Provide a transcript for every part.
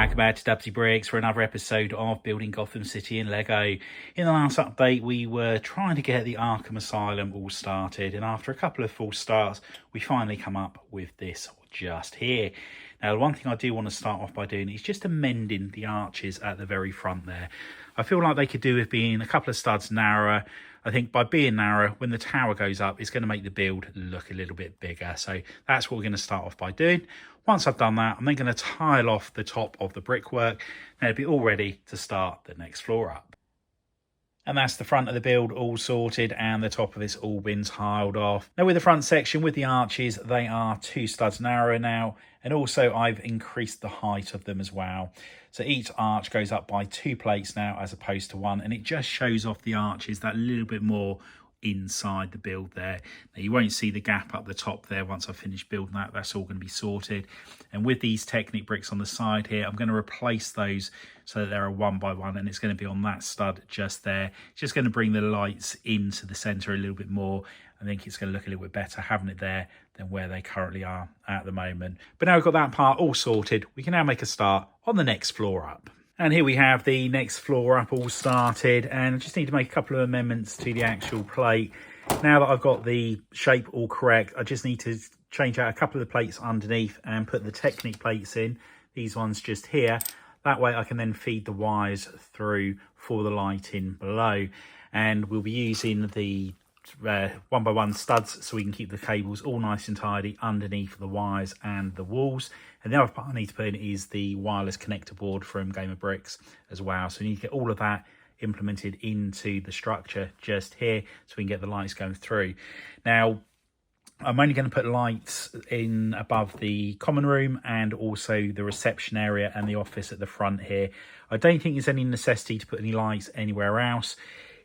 Welcome back to Dubbzi Bricks for another episode of Building Gotham City in Lego. In the last update, we were trying to get the Arkham Asylum all started, and after a couple of false starts, we finally come up with this just here. Now, the one thing I do want to start off by doing is just amending the arches at the very front there. I feel like they could do with being a couple of studs narrower. I think by being narrow, when the tower goes up, it's going to make the build look a little bit bigger. So that's what we're going to start off by doing. Once I've done that, I'm then going to tile off the top of the brickwork. Now it'll be all ready to start the next floor up. And that's the front of the build all sorted, and the top of it's all been tiled off. Now with the front section, with the arches, they are 2 studs narrower now. And also I've increased the height of them as well. So each arch goes up by 2 plates now as opposed to 1. And it just shows off the arches that little bit more inside the build there. Now you won't see the gap up the top there once I've finished building that. That's all going to be sorted. And with these Technic bricks on the side here, I'm going to replace those so that they're a 1x1, and it's going to be on that stud just there. It's just going to bring the lights into the center a little bit more. I think it's going to look a little bit better having it there than where they currently are at the moment. But now we've got that part all sorted, we can now make a start on the next floor up. And here we have the next floor up all started, and I just need to make a couple of amendments to the actual plate. Now that I've got the shape all correct, I just need to change out a couple of the plates underneath and put the Technic plates in, these ones just here. That way I can then feed the wires through for the lighting below. And we'll be using the 1x1 studs so we can keep the cables all nice and tidy underneath the wires and the walls. And the other part I need to put in is the wireless connector board from Gotham Bricks as well. So we need to get all of that implemented into the structure just here so we can get the lights going through. Now I'm only going to put lights in above the common room and also the reception area and the office at the front here. I don't think there's any necessity to put any lights anywhere else.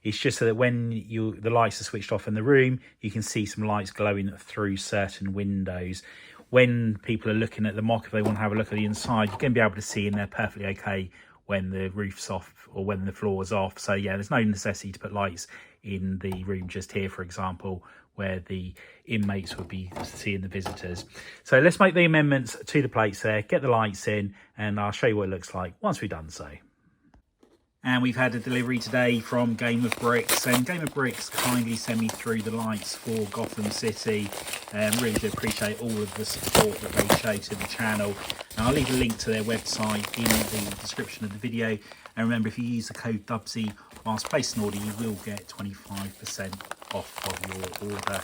It's just so that when the lights are switched off in the room, you can see some lights glowing through certain windows. When people are looking at the mock, if they want to have a look at the inside, you're going to be able to see in there perfectly okay when the roof's off or when the floor's off. So yeah, there's no necessity to put lights in the room just here, for example, where the inmates would be seeing the visitors. So let's make the amendments to the plates there, get the lights in, and I'll show you what it looks like once we've done so. And we've had a delivery today from Gotham Bricks, and Gotham Bricks kindly sent me through the lights for Gotham City. Really do appreciate all of the support that they show to the channel. And I'll leave a link to their website in the description of the video. And remember, if you use the code Dubbzi whilst placing an order, you will get 25% off of your order.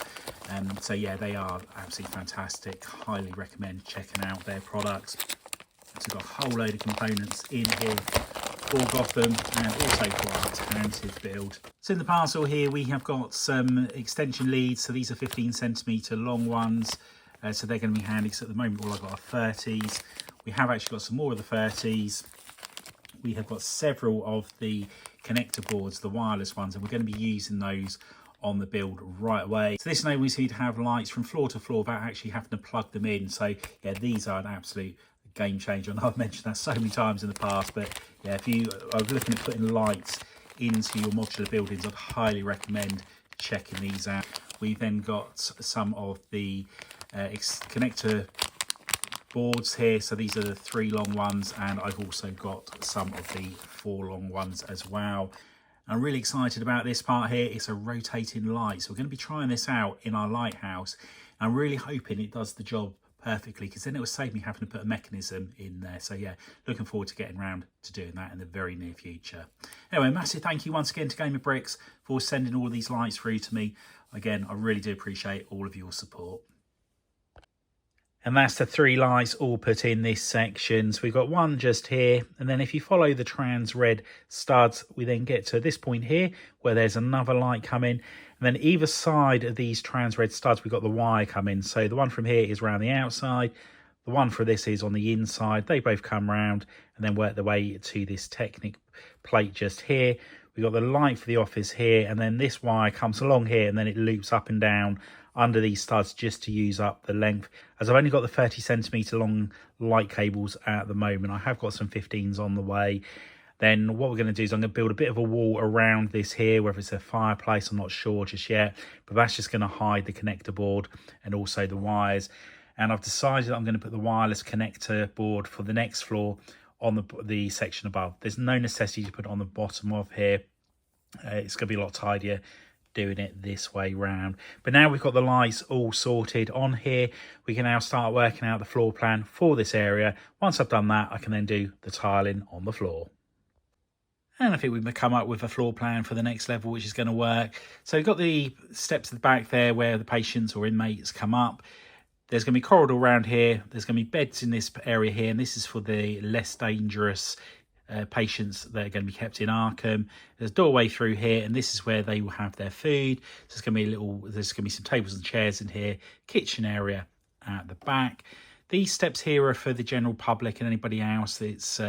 So yeah, they are absolutely fantastic. Highly recommend checking out their products. So we've got a whole load of components in here for Gotham and also for our talented build. So in the parcel here we have got some extension leads. So these are 15cm long ones. So they're going to be handy because at the moment all I've got are 30s. We have actually got some more of the 30s. We have got several of the connector boards, the wireless ones, and we're going to be using those on the build right away. So this enables you to have lights from floor to floor without actually having to plug them in. So yeah, these are an absolute game changer, and I've mentioned that so many times in the past. But yeah, if you are looking at putting lights into your modular buildings, I'd highly recommend checking these out. We've then got some of the connector boards here. So these are the 3 long ones, and I've also got some of the 4 long ones as well. I'm really excited about this part here. It's a rotating light, so we're going to be trying this out in our lighthouse. I'm really hoping it does the job perfectly, because then it will save me having to put a mechanism in there. So yeah, looking forward to getting around to doing that in the very near future. Anyway, massive thank you once again to Gotham Bricks for sending all these lights through to me. Again, I really do appreciate all of your support. And that's the 3 lights all put in this section. So we've got one just here, and then if you follow the trans red studs, we then get to this point here where there's another light coming. And then either side of these trans red studs, we've got the wire coming. So the one from here is around the outside. The one for this is on the inside. They both come round and then work their way to this Technic plate just here. We've got the light for the office here, and then this wire comes along here, and then it loops up and down under these studs just to use up the length. As I've only got the 30cm long light cables at the moment, I have got some 15s on the way. Then what we're going to do is I'm going to build a bit of a wall around this here, whether it's a fireplace, I'm not sure just yet, but that's just going to hide the connector board and also the wires. And I've decided I'm going to put the wireless connector board for the next floor on the section above. There's no necessity to put it on the bottom of here. It's going to be a lot tidier doing it this way round. But now we've got the lights all sorted on here, we can now start working out the floor plan for this area. Once I've done that, I can then do the tiling on the floor. And I think we've come up with a floor plan for the next level, which is going to work. So we've got the steps at the back there where the patients or inmates come up. There's going to be corridor around here. There's going to be beds in this area here. And this is for the less dangerous patients that are going to be kept in Arkham. There's a doorway through here, and this is where they will have their food. So there's going to be some tables and chairs in here. Kitchen area at the back. These steps here are for the general public and anybody else that's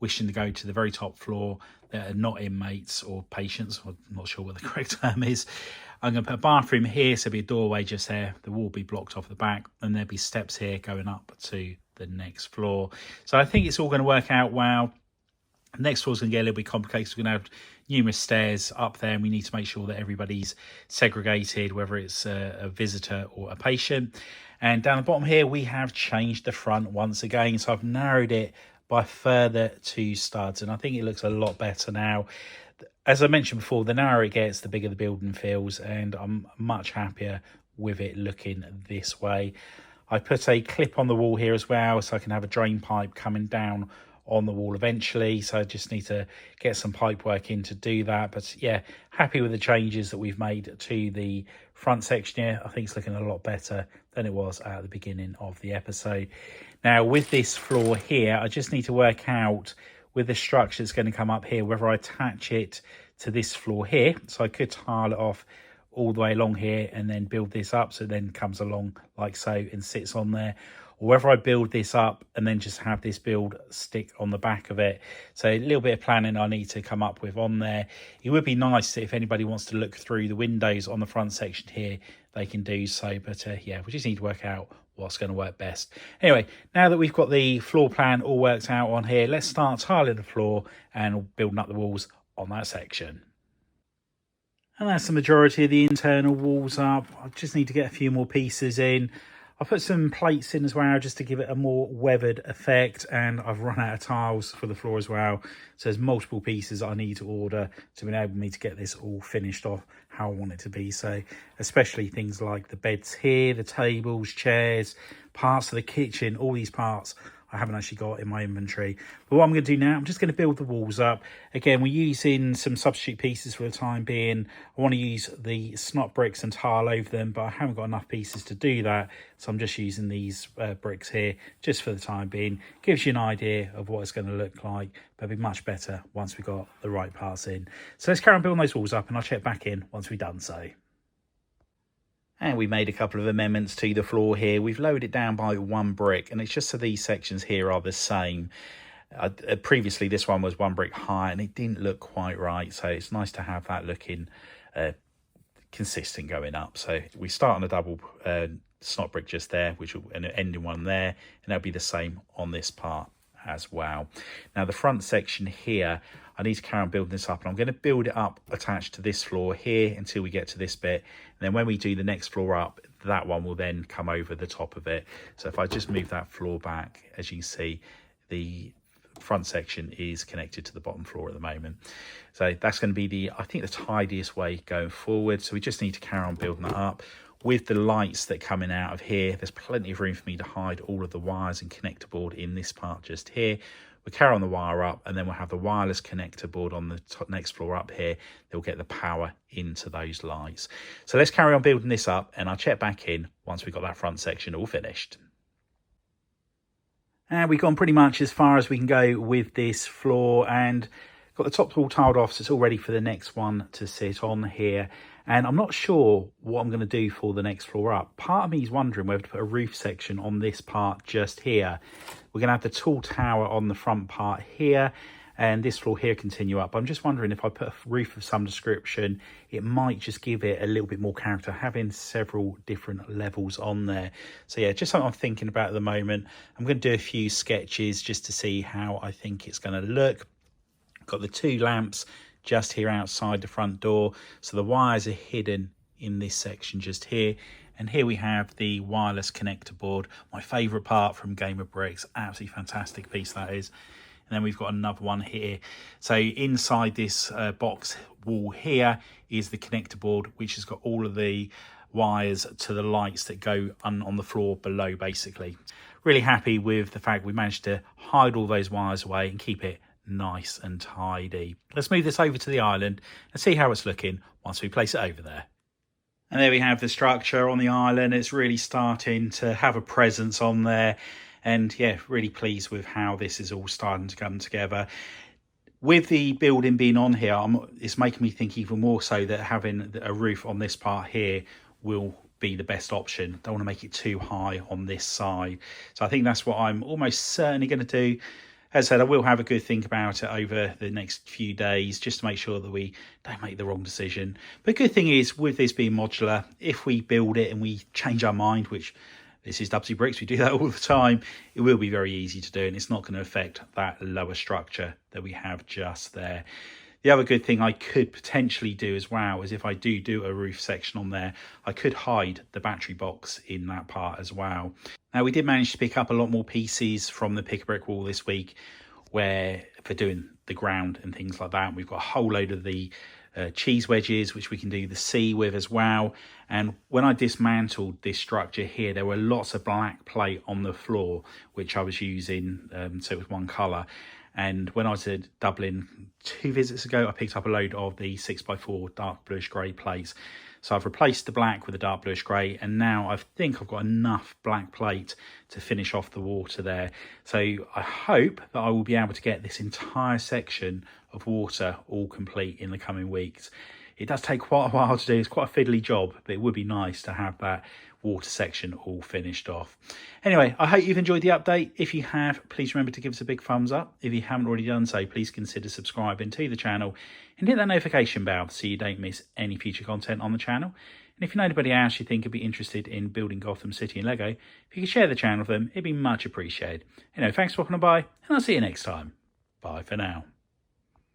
wishing to go to the very top floor that are not inmates or patients. I'm not sure what the correct term is. I'm going to put a bathroom here, so there'll be a doorway just there. The wall will be blocked off the back, and there'll be steps here going up to the next floor. So I think it's all going to work out well. The next floor is going to get a little bit complicated. We're going to have numerous stairs up there, and we need to make sure that everybody's segregated, whether it's a visitor or a patient. And down the bottom here, we have changed the front once again. So I've narrowed it by further 2 studs, and I think it looks a lot better now. As I mentioned before, the narrower it gets, the bigger the building feels, and I'm much happier with it looking this way. I put a clip on the wall here as well, so I can have a drain pipe coming down on the wall eventually. So I just need to get some pipe work in to do that. But yeah, happy with the changes that we've made to the front section here. I think it's looking a lot better than it was at the beginning of the episode. Now with this floor here, I just need to work out with the structure that's going to come up here, whether I attach it to this floor here. So I could tile it off all the way along here and then build this up so it then comes along like so and sits on there, or whether I build this up and then just have this build stick on the back of it. So a little bit of planning I need to come up with on there. It would be nice if anybody wants to look through the windows on the front section here, they can do so. But yeah, we just need to work out what's going to work best. Anyway, now that we've got the floor plan all worked out on here, let's start tiling the floor and building up the walls on that section. And that's the majority of the internal walls up. I just need to get a few more pieces in. I put some plates in as well just to give it a more weathered effect, and I've run out of tiles for the floor as well. So there's multiple pieces I need to order to enable me to get this all finished off how I want it to be. So especially things like the beds here, the tables, chairs, parts of the kitchen, all these parts I haven't actually got in my inventory. But what I'm going to do now, I'm just going to build the walls up. Again, we're using some substitute pieces for the time being. I want to use the snot bricks and tile over them, but I haven't got enough pieces to do that. So I'm just using these bricks here just for the time being. Gives you an idea of what it's going to look like, but it'll be much better once we've got the right parts in. So let's carry on building those walls up, and I'll check back in once we've done so. And we made a couple of amendments to the floor here. We've lowered it down by 1 brick, and it's just so these sections here are the same. Previously, this one was 1 brick high, and it didn't look quite right. So it's nice to have that looking consistent going up. So we start on a double snot brick just there, which will end in one there, and that'll be the same on this part as well. Now the front section here, I need to carry on building this up, and I'm going to build it up attached to this floor here until we get to this bit, and then when we do the next floor up, that one will then come over the top of it. So if I just move that floor back, as you can see, the front section is connected to the bottom floor at the moment. So that's going to be I think the tidiest way going forward. So we just need to carry on building that up. With the lights that are coming out of here, there's plenty of room for me to hide all of the wires and connector board in this part just here. We'll carry on the wire up, and then we'll have the wireless connector board on the next floor up here. They'll get the power into those lights. So let's carry on building this up, and I'll check back in once we've got that front section all finished. And we've gone pretty much as far as we can go with this floor, and got the top all tiled off, so it's all ready for the next one to sit on here. And I'm not sure what I'm going to do for the next floor up. Part of me is wondering whether to put a roof section on this part just here. We're going to have the tall tower on the front part here, and this floor here continue up. I'm just wondering if I put a roof of some description, it might just give it a little bit more character, having several different levels on there. So yeah, just something I'm thinking about at the moment. I'm going to do a few sketches just to see how I think it's going to look. Got the 2 lamps just here outside the front door, so the wires are hidden in this section just here. And here we have the wireless connector board, my favourite part from Dubbzi Bricks. Absolutely fantastic piece that is. and then we've got another one here. So inside this box wall here is the connector board, which has got all of the wires to the lights that go on the floor below, basically. Really happy with the fact we managed to hide all those wires away and keep it nice and tidy. Let's move this over to the island and see how it's looking once we place it over there. And there we have the structure on the island. It's really starting to have a presence on there. And yeah, really pleased with how this is all starting to come together. With the building being on here, it's making me think even more so that having a roof on this part here will be the best option. Don't want to make it too high on this side. So I think that's what I'm almost certainly going to do. As I said, I will have a good think about it over the next few days just to make sure that we don't make the wrong decision. But the good thing is, with this being modular, if we build it and we change our mind, which this is Dubbzi Bricks, we do that all the time, it will be very easy to do, and it's not going to affect that lower structure that we have just there. The other good thing I could potentially do as well is if I do a roof section on there, I could hide the battery box in that part as well. Now, we did manage to pick up a lot more pieces from the pick a brick wall this week for doing the ground and things like that. We've got a whole load of the cheese wedges, which we can do the C with as well. And when I dismantled this structure here, there were lots of black plate on the floor, which I was using, so it was one colour. And when I was at Dublin 2 visits ago, I picked up a load of the 6x4 dark bluish grey plates. So I've replaced the black with the dark bluish grey, and now I think I've got enough black plate to finish off the water there. So I hope that I will be able to get this entire section of water all complete in the coming weeks. It does take quite a while to do. It's quite a fiddly job, but it would be nice to have that water section all finished off. Anyway, I hope you've enjoyed the update. If you have, please remember to give us a big thumbs up. If you haven't already done so, please consider subscribing to the channel and hit that notification bell so you don't miss any future content on the channel. And if you know anybody else you think would be interested in building Gotham City in Lego, if you could share the channel with them, it'd be much appreciated. Anyway, thanks for walking by, and I'll see you next time. Bye for now.